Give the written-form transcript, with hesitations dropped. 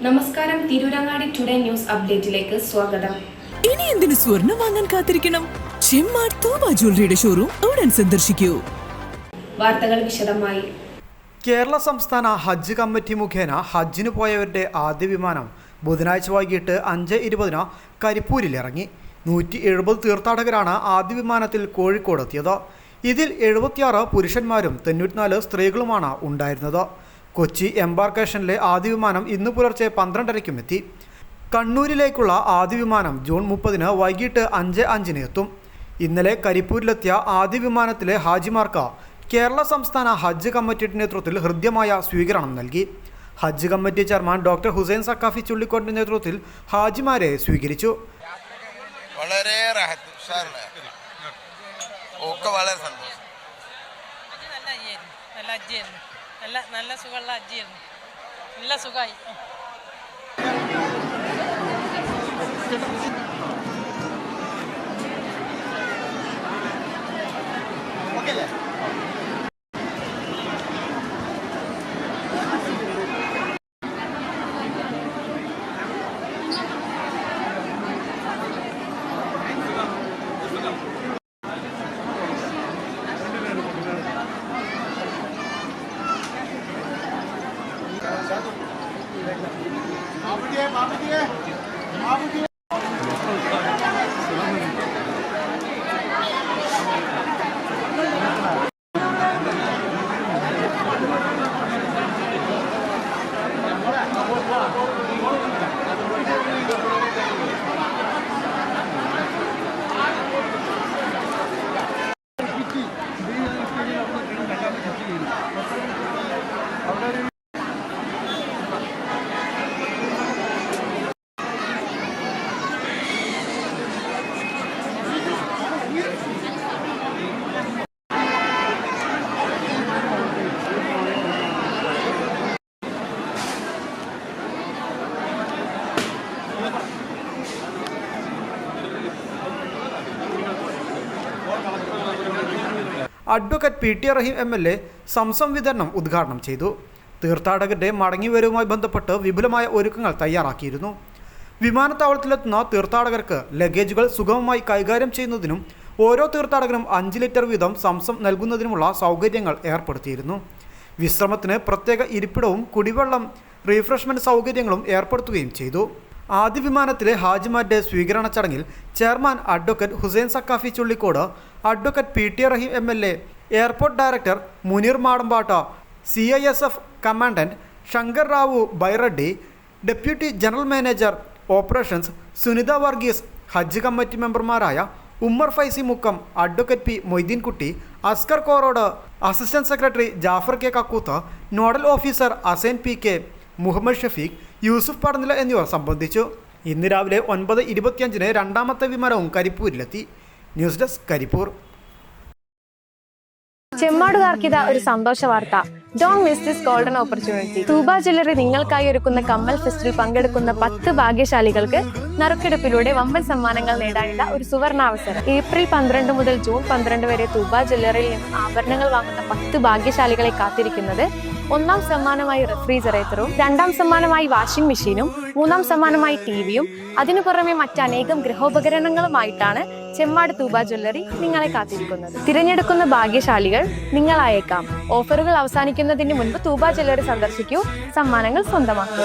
നമസ്കാരം, Tirurangadi today news അപ്ഡേറ്റിലേക്ക് സ്വാഗതം. ഇനി എന്തിനു സ്വർണം വാങ്ങാൻ കാത്തിരിക്കണം? ചെമ്മാട് തൂബ ജ്വല്ലറിയുടെ ഷോറൂം ഉടൻ സന്ദർശിക്കൂ. വാർത്തകൾ വിശദമായി. കേരള സംസ്ഥാന ഹജ്ജ് കമ്മിറ്റി മുഖേന ഹജ്ജിന് പോയവരുടെ ആദ്യ വിമാനം ബുധനാഴ്ച വൈകിട്ട് 5:20 കരിപ്പൂരിലിറങ്ങി. 170 തീർത്ഥാടകരാണ് ആദ്യ വിമാനത്തിൽ കോഴിക്കോടെത്തിയത്. ഇതിൽ 76 പുരുഷന്മാരും 94 സ്ത്രീകളുമാണ് ഉണ്ടായിരുന്നത്. കൊച്ചി എംബാർക്കേഷനിലെ ആദ്യ വിമാനം ഇന്ന് പുലർച്ചെ 12:30 എത്തി. കണ്ണൂരിലേക്കുള്ള ആദ്യ വിമാനം ജൂൺ 30 വൈകിട്ട് 5:05 എത്തും. ഇന്നലെ കരിപ്പൂരിലെത്തിയ ആദ്യ വിമാനത്തിലെ ഹാജിമാർക്ക് കേരള സംസ്ഥാന ഹജ്ജ് കമ്മിറ്റിയുടെ നേതൃത്വത്തിൽ ഹൃദ്യമായ സ്വീകരണം നൽകി. ഹജ്ജ് committee chairman doctor Hussain Saqafi ചുള്ളിക്കോടിന്റെ നേതൃത്വത്തിൽ ഹാജിമാരെ സ്വീകരിച്ചു. വളരെ നല്ല സുഖമുള്ള അജ്ജിയായിരുന്നു. നല്ല സുഖമായി. Advocate P. റഹീം MLA സംസം വിതരണം ഉദ്ഘാടനം ചെയ്തു. തീർത്ഥാടകരുടെ മടങ്ങിവരവുമായി ബന്ധപ്പെട്ട് വിപുലമായ ഒരുക്കങ്ങൾ തയ്യാറാക്കിയിരുന്നു. വിമാനത്താവളത്തിലെത്തുന്ന തീർത്ഥാടകർക്ക് ലഗേജുകൾ സുഗമമായി കൈകാര്യം ചെയ്യുന്നതിനും ഓരോ തീർത്ഥാടകനും 5 ലിറ്റർ വീതം സംസം നൽകുന്നതിനുമുള്ള സൗകര്യങ്ങൾ ഏർപ്പെടുത്തിയിരുന്നു. വിശ്രമത്തിന് പ്രത്യേക ഇരിപ്പിടവും കുടിവെള്ളം റീഫ്രഷ്മെൻറ്റ് സൗകര്യങ്ങളും ഏർപ്പെടുത്തുകയും ചെയ്തു. ആദ്യ വിമാനത്തിലെ ഹാജിമാരുടെ സ്വീകരണ ചടങ്ങിൽ chairman advocate Hussain Saqafi Chullikode, advocate P. റഹീം MLA, airport director Muneer Madambatta, CISF commandant Shankar Rao Byreddy, deputy general manager operations Sunitha Varghese, ഹജ്ജ് കമ്മിറ്റി മെമ്പർമാരായ Ummer Faizy Mukkam, advocate P. Moideenkutty, Askar Korode, assistant secretary Jafar K. Kakkooth, nodal officer Assain P.K., Muhammad Shafeeq, Yusuf Padanila എന്നിവർ സംബന്ധിച്ചു. ഇന്ന് രാവിലെ 9:25 രണ്ടാമത്തെ വിമാനവും കരിപ്പൂരിലെത്തി. News desk, Karipur. ചെമ്മാടുകാർക്കിത ഒരു സന്തോഷ വാർത്ത. Don't miss this golden opportunity. Thooba jewellery നിങ്ങൾക്കായി ഒരുക്കുന്ന കമ്മൽ ഫെസ്റ്റിൽ പങ്കെടുക്കുന്ന 10 ഭാഗ്യശാലികൾക്ക് നറുക്കെടുപ്പിലൂടെ വമ്പൻ സമ്മാനങ്ങൾ നേടാനുള്ള ഒരു സുവർണാവസരം. ഏപ്രിൽ 12 മുതൽ ജൂൺ 12 വരെ തൂബ ജ്വല്ലറിയിൽ നിന്ന് ആഭരണങ്ങൾ വാങ്ങുന്ന 10 ഭാഗ്യശാലികളെ കാത്തിരിക്കുന്നത് 1ാം സമ്മാനമായി റെഫ്രിജറേറ്ററും, 2ാം സമ്മാനമായി വാഷിംഗ് മെഷീനും, 3ാം സമ്മാനമായി TV-യും, അതിനു പുറമെ മറ്റനേകം ഗൃഹോപകരണങ്ങളുമായിട്ടാണ് ചെമ്മാട് തൂബ ജ്വല്ലറി നിങ്ങളെ കാത്തിരിക്കുന്നത്. തിരഞ്ഞെടുക്കുന്ന ഭാഗ്യശാലികൾ നിങ്ങളായേക്കാം. ഓഫറുകൾ അവസാനിക്കുന്നതിന് മുൻപ് തൂബ ജ്വല്ലറി സന്ദർശിക്കൂ, സമ്മാനങ്ങൾ സ്വന്തമാക്കൂ.